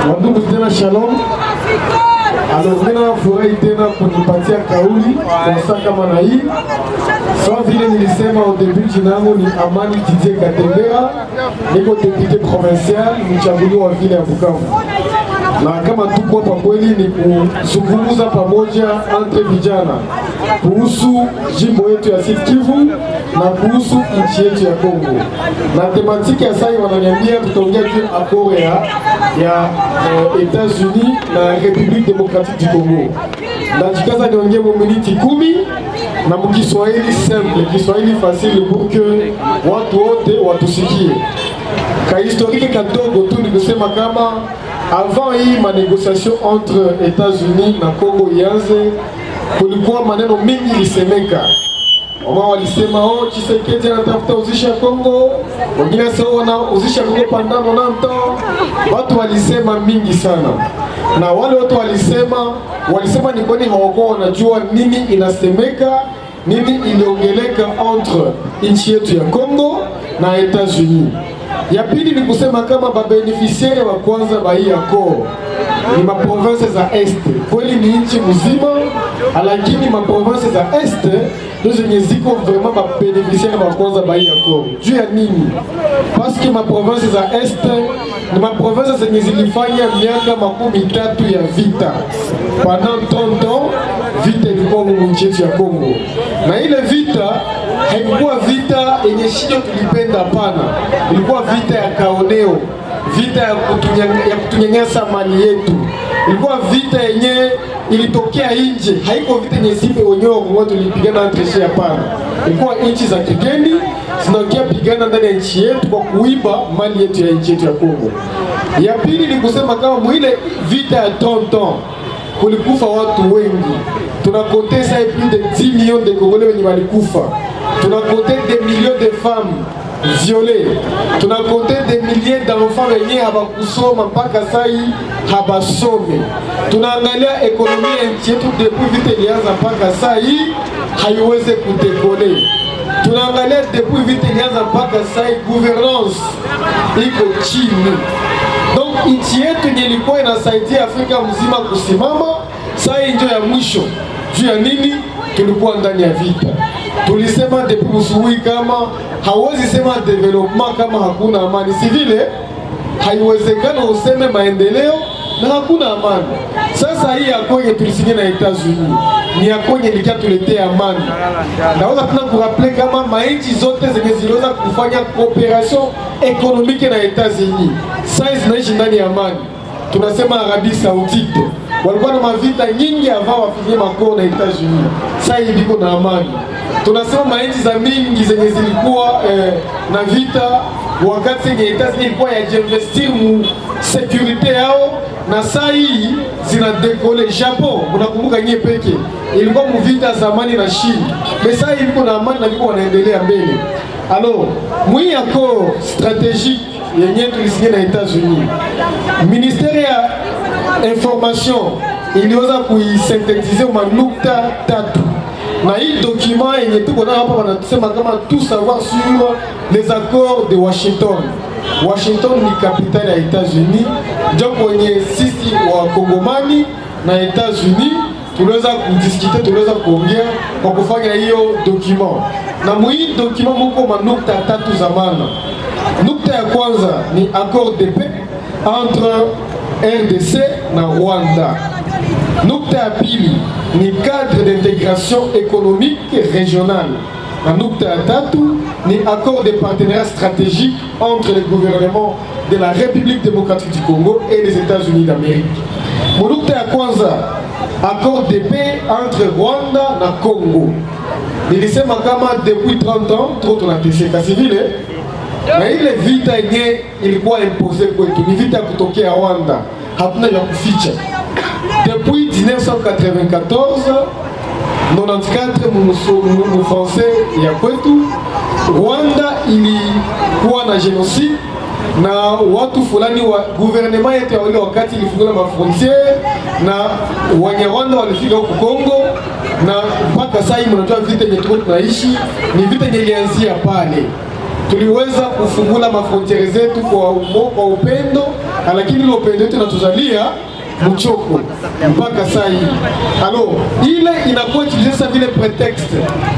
Wandugu tena shalom. Alomena furahi tena kunipatia kauli kwa saa kama na hii. Sawa vile nilisema au début, jina langu ni Amani Didier Katembera, niko député provincial mchaguliwa wa vile ya Bukavu. Na kama tuko hapa kweli ni kuzungumza pamoja entre vijana kuhusu jimbo yetu ya Sud Kivu na kuhusu nchi yetu ya Kongo. Na tematiki ya sai wananiambia tutaongea juu accord ya États-Unis na République démocratique du Congo. Najikaza niongee miniti 10 na mkiswahili simple, Kiswahili facile pour que watu wote watusikie. Ka historique kadogo tu ni kusema kama avant hii manégociation entre États-Unis na Congo ianze, kulikuwa maneno mingi lisemeka. Wama walisema Tshisekedi anatafuta uzisha Kongo, wengine sasa wanauzisha Kongo pandano na mto. Watu walisema mingi sana. Na wale watu walisema ni kwani hawakuwa wanajua nini inasemeka, nini iliongeleka entre nchi yetu ya Kongo na États-Unis. Ya pili ni kusema kama babeneficiaire wa kwanza ba hii accord ni maprovince za Est. Kweli ni nchi mzima, lakini maprovince za Est ndio zenye ziko vraiment babeneficiaire wa kwanza ba hii accord. Juu ya nini? Parce que maprovince za Est ni maprovince zenye zilifanya miaka 13 ya vita. Pendant 30 ans, vita ilikuwa nchi yetu ya Kongo. Na ile vita haikuwa vita yenye shida tulipenda, hapana. Ilikuwa vita ya kaoneo, vita ya kutunyanyasa mali yetu. Ilikuwa vita yenye ilitokea nje, haiko vita yenye sisi wenyewe Kongo tulipigana entre sisi, hapana. Ilikuwa nchi za kigeni zinaokia pigana ndani ya nchi yetu kwa kuiba mali yetu ya nchi yetu ya Kongo. Ya pili ni kusema kama mwile vita ya tonton kulikufa watu wengi. Tunakote ça plus de 10 millions de Congolais wenye walikufa. Tunakote des millions de femmes violées. Tunakote des milliers d'enfants wenye habakusoma mpaka sai habasome. Tunaangalia ekonomia ya nchi yetu depuis vita ilianza mpaka sai haiweze kudekole. Tunaangalia depuis vita ilianza mpaka sai gouvernance iko chini. Donc nchi yetu ilikuwa inasaidia Afrika mzima kusimama, saa ndio ya mwisho. Juu ya nini? Tulikuwa ndani ya vita. Tulisema depuis usuhui kama hawezi sema development kama hakuna amani. Si vile haiwezekana useme maendeleo na hakuna amani. Sasa hii akonye tulisikia na États-Unis ni akonye likatuletea amani. Naweza tena kurapele kama mainchi zote zenye ziliweza kufanya cooperation économique na États-Unis sasa zinaishi ndani ya amani. Tunasema Arabie Saoudite walikuwa na mavita nyingi avant wafanye makao na États-Unis, sasa hivi iko na amani. Tunasema mainchi za mingi zenye zilikuwa na vita wakati yenye États-Unis ilikuwa ya investir mu security yao, na sasa hii zina dekole. Japon, unakumbuka nyie peke ilikuwa mu vita zamani na China, mais sasa hivi iko na amani na biko wanaendelea mbele. Alors, mwi yako stratégique yenye tulisikia na États-Unis, ministère ya information iliweza kuisynthetiser manukta 3. Na hii document yenye tuko nayo hapa wanasema kama tout savoir sur les accords de Washington. Washington ni capitale ya États-Unis, ndio kwenye sisi wa Kongomani na États-Unis tuliweza kudiskite, tuliweza kuongea kwa kufanya hiyo document. Na mwi document mko manukta 3 za maana. Nukta ya kwanza ni accord de paix entre RDC na Rwanda. Nukta ya pili ni cadre d'intégration économique régionale. Na nukta ya tatu ni accord de partenariat stratégique entre le gouvernement de la République démocratique du Congo et les États-Unis d'Amérique. Nukta ya kwanza, accord de paix entre Rwanda na Congo. Nilisema kama depuis 30 ans trop tunateseka civile. Na ile vita yenye ilikuwa impose kwetu ni vita kutokea Rwanda, hatuna ya kuficha. Depuis 1994 94 mu français ya kwetu, Rwanda ilikuwa na genocide na watu fulani wa gouvernement yetu ya wale wakati ilifungula mafrontiere na Wanyarwanda walifika huko Kongo, na mpaka sasa hivi mnajua vita yenye tunaishi ni vita yenye ilianzia pale. Tuliweza kufungula mafrontiere zetu kwa upendo lakini ile upendo wetu inatuzalia mchoko mpaka saa hii. Alors ile inakuwa utilisé vile pretext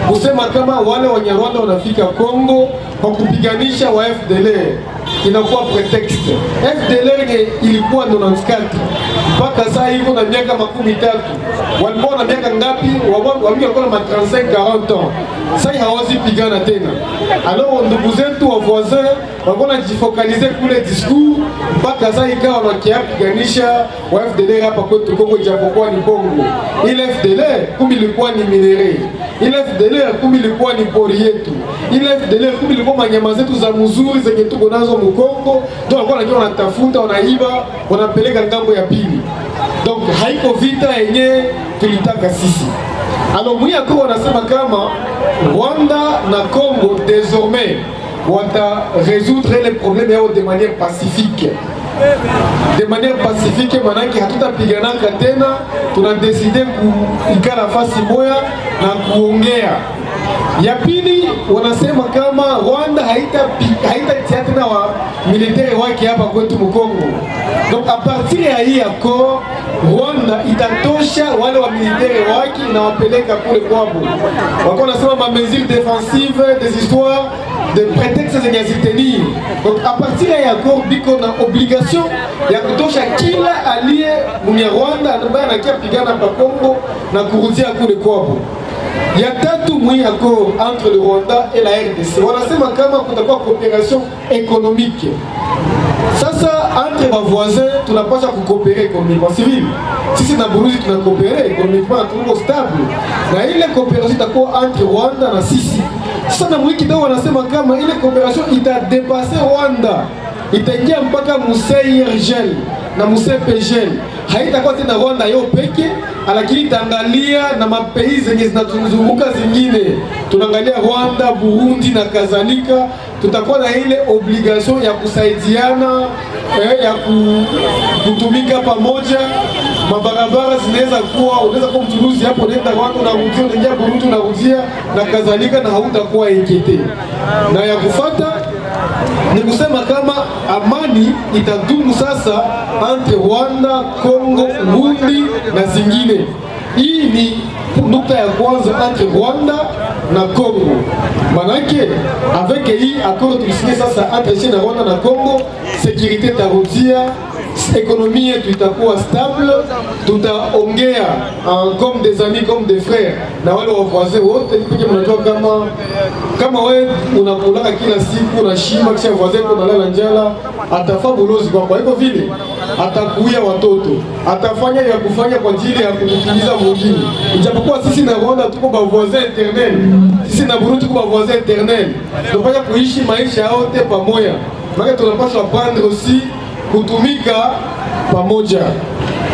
kusema kama wale Wanyarwanda wanafika Kongo kwa kupiganisha wa FDLR, inakuwa pretext. FDLR ilikuwa 94 mpaka saa hii iko na miaka 30. Walikuwa na miaka ngapi? Walikuwa na 35 40 ans. Sasa hawezi pigana tena. Alors ndugu zetu wa voisins walikuwa wanajifocaliser kule discours mpaka sasa ikawa wanakiapiganisha wa FDLR hapa kwetu Kongo, ijapokuwa ni Kongo. Ile FDLR kumbe ilikuwa ni minere. Ile FDLR kumbe ilikuwa ni pori yetu. Ile FDLR kumbe ilikuwa manyama zetu za mzuri zenye tuko nazo Mkongo. Ndio walikuwa wanajua wanatafuta, wanaiba, wanapeleka ngambo ya pili. Donc haiko vita yenye tulitaka sisi. Alors Mwiako wanasema kama Rwanda na Congo désormais wata résoudre les problèmes yao de manière pacifique. De manière pacifique, manake hatutapiganaka tena, tunadeside kuikala fasi moya na kuongea. Ya pili wanasema kama Rwanda haitatia tena wa militaire wake hapa kwetu Mkongo. Donc a partir ya hii accord Rwanda itatosha wale wa militaire wake na wapeleka kule kwao. Wako nasema ma mesures défensives, des histoires de prétextes zenye zitenir. Donc a partir ya accord biko na obligation ya kutosha kila aliye Mnyarwanda ambaye anakia pigana pa Kongo na kurudia kule kwao. Ya tatu mwi accord entre le Rwanda et la RDC. Wanasema kama kutakuwa coopération économique. Sasa entre les voisins tunapaswa kucoopérer économiquement civil. Sisi na Burundi tunacoopérer économiquement, tuko stable. Na ile coopération itakuwa entre Rwanda na sisi. Sasa na mwiki ndio wanasema kama ile coopération itadepasser Rwanda. Itaingia mpaka Museyergel na Musepegel. Haitakuwa tena Rwanda yo peke, lakini itaangalia na mapei zenye zinatuzunguka zingine. Tunaangalia Rwanda, Burundi na kadhalika. Tutakuwa na ile obligation ya kusaidiana, ya kutumika pamoja. Mabarabara zinaweza kuwa, unaweza kuwa mchuruzi hapo nenda Rwanda unarudia, unaingia Burundi unarudia na kadhalika, na hautakuwa inquiété. Na ya kufuata ni kusema kama amani itadumu sasa entre Rwanda, Congo, Burundi na zingine. Hii ni nukta ya kwanza entre Rwanda na Congo. Manake avec hii accord tulisikia sasa entre na Rwanda na Congo, sécurité tarudia, économie yetu itakuwa stable, tutaongea comme des amis, comme des frères na wale wa voisins wote. Pekee mnajua kama wewe unakulaka kila siku na shima kisha voisin kwa nalala njala, atafaa bulozi kwa hivyo vile atakuia watoto, atafanya ya kufanya kwa ajili ya kumtuliza mwingine. Ijapokuwa sisi na Rwanda tuko ba voisins éternels, sisi na Burundi tuko ba voisins éternels, tunafanya kuishi maisha yote pamoja. Maana tunapaswa prendre aussi kutumika pamoja.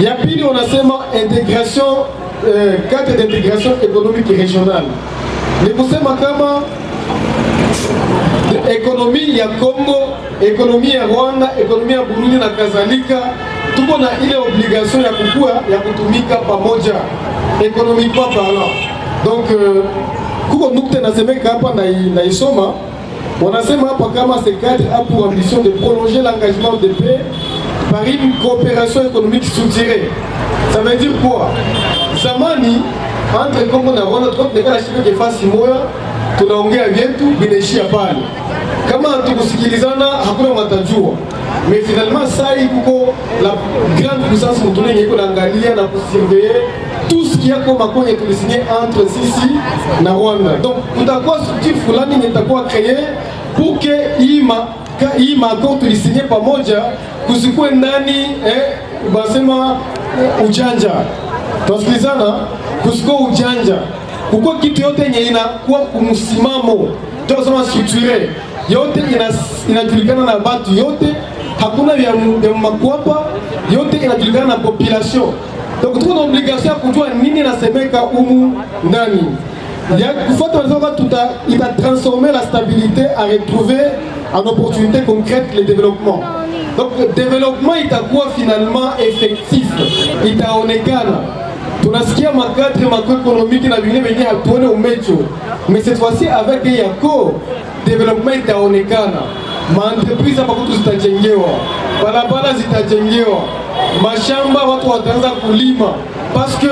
Ya pili wanasema intégration, cadre d'intégration économique régionale. Ni kusema kama ekonomi ya Kongo, ekonomi ya Rwanda, ekonomi ya Burundi na kadhalika, tuko na ile obligation ya kukua ya kutumika pamoja économiquement parlant. Donc kuko nukta nasemeka hapa na isoma. Wanasema hapa kama ce cadre a pour ambition de prolonger l'engagement de paix par une coopération économique structurée. Ça veut dire quoi? Zamani entre Congo na Rwanda tukapeleka shirika kifasi moja, tunaongea vyetu binaishia pale. Kama tukusikilizana hakuna matajua. Mais finalement ça kuko la grande puissance mtunene iko naangalia na kusurveiller tout ce qui a comme accord est signé entre sisi na Rwanda. Donc kutakuwa structure fulani itakuwa créée pour que hii accord tulisigné pamoja kusikue ndani basema ujanja. Tusikilizana kusiko ujanja. Kuko kitu yote yenye inakuwa kumsimamo. Tunasema structuré. Yote inajulikana na watu yote, hakuna vya makwapa, yote inajulikana na population. Donc tuko na obligation ya kujua nini nasemeka humu ndani. Ya kufuata wanasema ita transformer la stabilité à retrouver en opportunité concrète le développement. Donc le développement itakuwa finalement effectif, itaonekana. Tunasikia makadre macroéconomique na vingine hatuone umecho. Mais cette fois-ci avec un accord, développement itaonekana. maentreprise hapa kwetu zitajengewa, barabara zitajengewa, mashamba watu wataanza kulima, parce que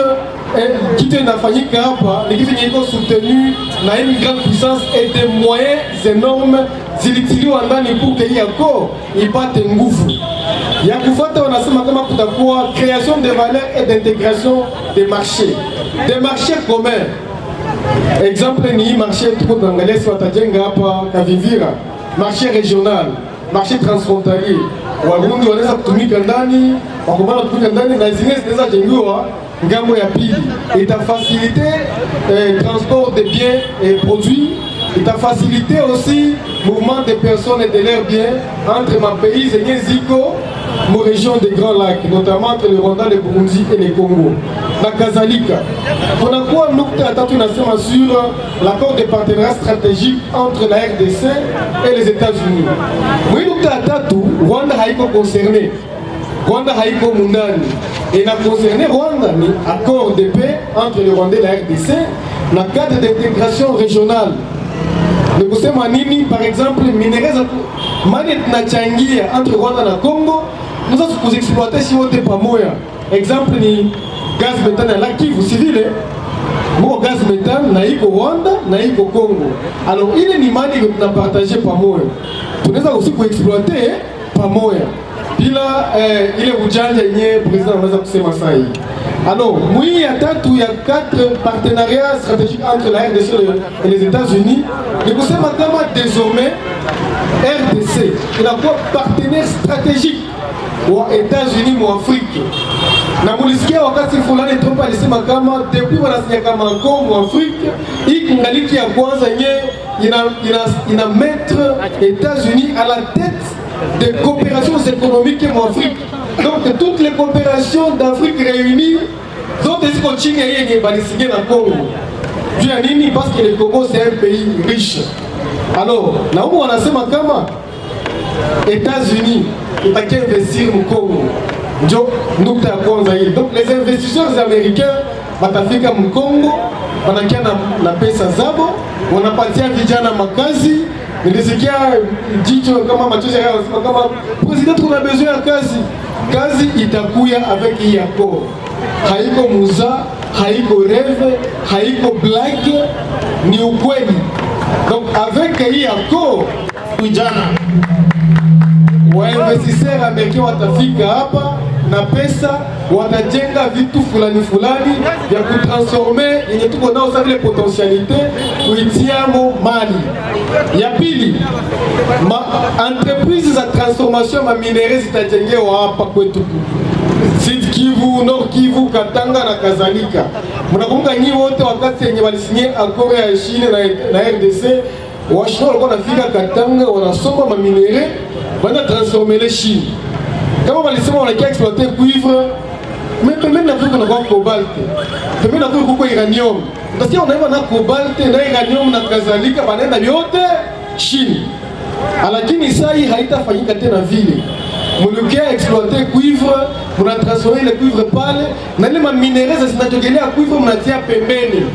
kitu inafanyika hapa ni kitu kiko soutenu na une grande puissance et des moyens énormes zilitiliwa ndani pour que hii accord ipate nguvu ya kufuata. Wanasema kama kutakuwa création de valeur et d'intégration des marchés communs. Exemple ni marché tuko tunaangalia si watajenga hapa Kavivira, marché régional, marché transfrontalier. Warundi wanaweza kutumika ndani, wakubana kutumika ndani na zingine zinaweza jengiwa ngambo ya pili. Itafaciliter transport de biens et produits, itafaciliter aussi mouvement des personnes et de leurs biens entre ma pays zenye ziko mo région des Grands Lacs, notamment entre le Rwanda, le Burundi et le Congo. Na kadhalika kunakuwa nukta ya tatu inasema sur l'accord de partenariat stratégique entre la RDC et les États-Unis. Mwi nukta ya tatu Rwanda haiko concerné, Rwanda haiko mundani. Et na concerné Rwanda ni accord de paix entre le Rwanda et la RDC na cadre d'intégration régionale. Ni kusema nini? Par exemple minerais mali tunachangia entre Rwanda na Congo, nous allons vous exploiter si wote pamoja. Exemple ni gaz méthane la Kivu, si vile mo gaz méthane na iko Rwanda na iko Congo. Alors ile ni mali que tunapartager pamoja, tunaweza aussi kuexploiter pamoja bila ile ujanja yenye president anaweza kusema sasa hivi. Alors mwi ya tatu ya 4 partenariats stratégiques entre la RDC et les États-Unis, ni kusema kama désormais RDC inakuwa partenaire stratégique wa États-Unis mu Afrique. Na mulisikia wakati fulani Trump alisema kama depuis wanasinya kama mu Afrique ikungaliki ya kwanza yenye ina mettre États-Unis à la tête des coopérations économiques en Afrique. Donc toutes les coopérations d'Afrique réunies sont des coachings et balisigués dans le Congo. Dû à nini? Parce que le Congo c'est un pays riche. Alors, là où on a sema kama États-Unis itakia investir au Congo. Ndio nukta ya kwanza hii. Donc les investisseurs américains watafika mu Congo, wanakia na pesa zabo, wanapatia vijana makazi. Nilisikia jicho kama machozi yanasema kama president tuna besoin ya kazi itakuya avec hii accord. Haiko muza, haiko rêve, haiko blague, ni ukweli. Donc avec hii accord vijana wa investisseurs américains watafika hapa na pesa, watajenga vitu fulani vya kutransformer yenye tuko nao sa vile potentialite kuitiamo mali. Ya pili, entreprise za transformation ma minerais zitajengewa hapa kwetu Sud Kivu, Nord Kivu, Katanga na kadhalika. Mnakumbuka nyinyi wote wakati yenye walisinye accord ya Chine na RDC, washino walikuwa nafika Katanga wanasoma ma minerais bana transformer les Chine. Kama walisema wanakia exploiter cuivre, mais pembeni na kuko na cobalt, pembeni na kuko uranium. Nasikia wanaiba na cobalt na uranium na kadhalika banaenda yote Chine. Lakini sasa hii haitafanyika tena vile. Mulukia exploiter cuivre, muna transformer le cuivre pale, na ile minerais zinazogelea cuivre mnatia pembeni.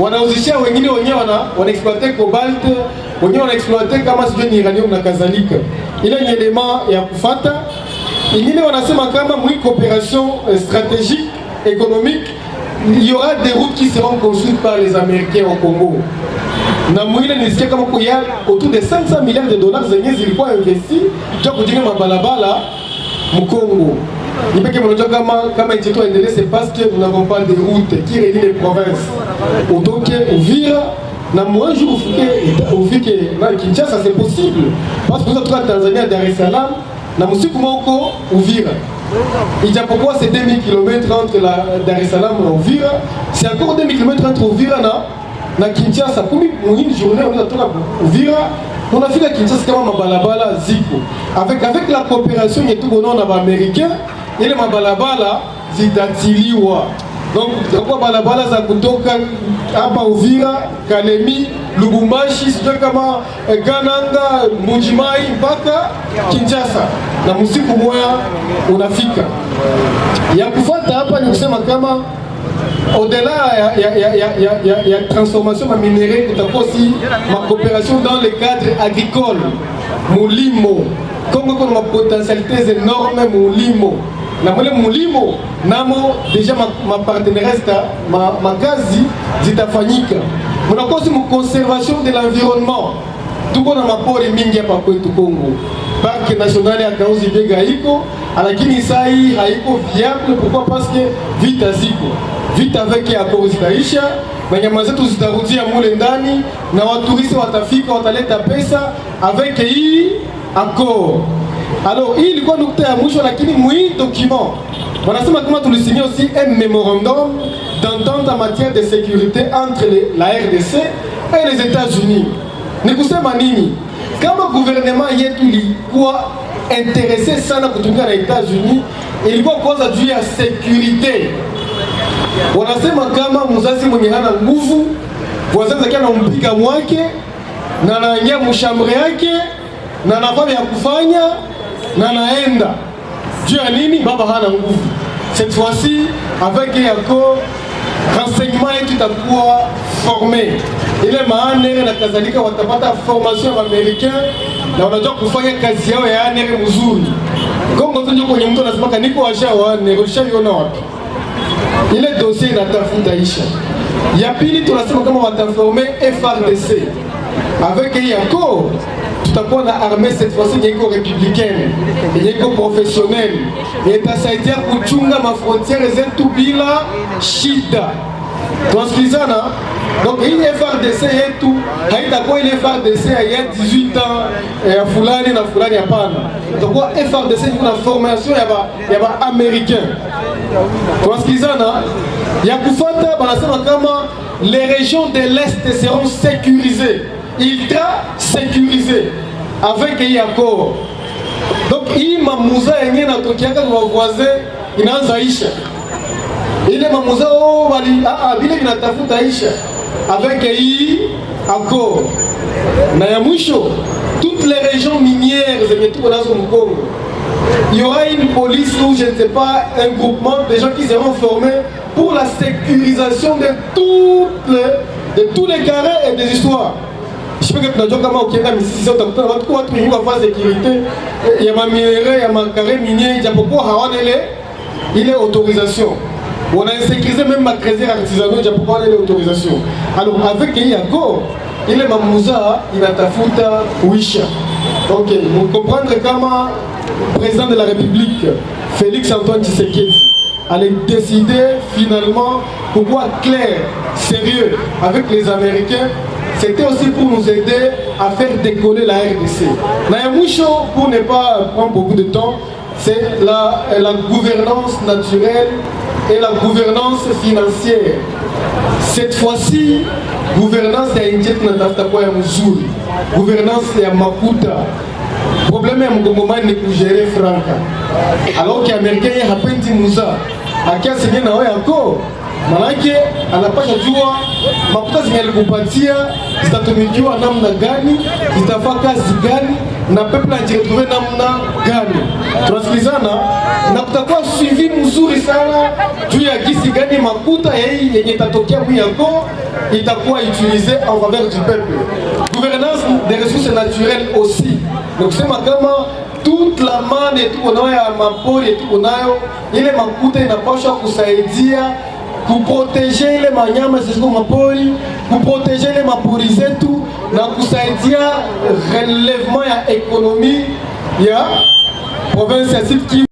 Wanauzishia wengine wenyewe wana exploiter cobalt, wenyewe wana exploiter kama sijui ni uranium na kadhalika. Ile ni element ya kufata. Ingine wanasema kama mwi coopération stratégique économique, il y aura des routes qui seront construites par les Américains au Congo. Na mwile nisikia kama kuya autour de 500 milliards de dollars zenye zilikuwa investi kwa kujenga mabalabala mu Congo. Nipeke mnajua kama nchi yetu endelee, c'est parce que nous n'avons pas de routes qui relient les provinces. Utoke Uvira na moi jour ufike na Kinshasa, c'est possible parce que nous sommes Tanzania, Dar es Salaam na musiku moko Uvira. Ijapokuwa c'est 2000 km entre Dar es Salaam na Uvira, c'est encore 2000 km entre Uvira na Kinshasa. Kumi une journée on est toka Uvira, on a fika Kinshasa kama mabalabala ziko. Avec la coopération yetu bono na ba américain, ile mabalabala zitatiliwa. Donc kwa balabala za kutoka hapa Uvira, Kalemi, Lubumbashi, sio kama Kananga, Mujimai mpaka Kinshasa. Na musiku moya unafika. Ya kufuata hapa ni kusema kama au-delà ya transformation ma minerais, kutakuwa aussi ma coopération dans le cadre agricole. mulimo. Kongo kuna potentialités énormes mulimo. Na mwele mulimo namo deja ma partenariat ma kazi zitafanyika. Munakosi mu conservation de l'environnement. Tuko na mapori mingi hapa kwetu Kongo. Parc national ya Kahuzi-Biega iko, lakini sai haiko viable. Pourquoi? Parce que vita ziko. Vita avec ya Kongo zitaisha, na nyama zetu zitarudia mule ndani, na waturisti watafika wataleta pesa avec hii accord. Alors, hii ilikuwa nukta ya mwisho, lakini mwi document wanasema kama tulisigné aussi un mémorandum d'entente en matière de sécurité entre la RDC et les États-Unis. Ni kusema nini? Kama gouvernement yetu ilikuwa intéressé sana kutumika na États-Unis, ilikuwa kwanza juu ya sécurité. Wanasema kama mzazi mwenye hana nguvu, wazazi yake anampiga mwake na anaingia mshambre yake na anafanya ya kufanya na naenda. Juu ya nini? Baba hana nguvu. Cette fois-ci, avec yako renseignement yetu itakuwa formé. Ile maanere na kadhalika watapata formation ya Americain na wanajua kufanya kazi yao ya anere mzuri. Kongo tunjo kwenye mtu anasema niko acha wa anere, ushaviona wapi? Ile dossier inatafuta isha. Ya pili tunasema kama wataforme FARDC. Avec yako tutakuwa na armée cette fois-ci yenye républicaine, yenye professionnelle, itasaidia kuchunga mafrontiere zetu bila shida. Tunasikilizana? Donc hii FARDC yetu haitakuwa ile FARDC ya 18 ans ya fulani na fulani, hapana. Tutakuwa FARDC ina formation ya ba américain. Tunasikilizana? Ya kufuata banasema kama les régions de l'Est seront sécurisées. Ultra sécurisé avec un accord. Donc hii mamuza yenye natokiaka kwa voisin inaanza isha. Ile mamuza vile vinatafuta isha avec hii accord. Na ya mwisho, toutes les régions minières zenye tuko nazo Mkongo, il y aura une police ou je ne sais pas un groupement de gens qui seront formés pour la sécurisation de tous les carrés et des histoires. Je peux que tunajua kama ukienda misisi utakutana watu wengi wafanya sécurité ya maminere ya makare minier, japokuwa hawana ile autorisation. On a insécurisé même ma creuser artisanaux japokuwa hawana ile autorisation. Alors avec hii accord ile mamuza inatafuta kuisha. Donc vous comprendre kama président de la République Félix Antoine Tshisekedi allait décider finalement pourquoi clair, sérieux avec les Américains. C'était aussi pour nous aider à faire décoller la RDC. Pour ne pas prendre beaucoup de temps, c'est la gouvernance naturelle et la gouvernance financière. Cette fois-ci, gouvernance ya injeti na tafuta kwa ya mzuri. Gouvernance ya makuta. Problème ya mgongomani ni kugere franka. Alors que Américain hapendi muza. Akia senye na wewe yako. Manake anapasha jua makuta zingalikupatia zitatumikiwa namna gani, zitafaa kazi gani, na peple ajiretrouve namna gani. Tunasikilizana na kutakuwa suivi mzuri sana juu ya gisi gani makuta yenye itatokea mwiyako itakuwa utilisé en faveur du peuple. Gouvernance des ressources naturelles aussi. Donc kusema kama toute la manne tuko nayo ya mapori tuko nayo, ile makuta inapaswa kusaidia kuproteger ile manyama zisizo mapori, kuproteger ile mapori zetu na kusaidia relèvement ya ekonomi ya province ya Sud Kivu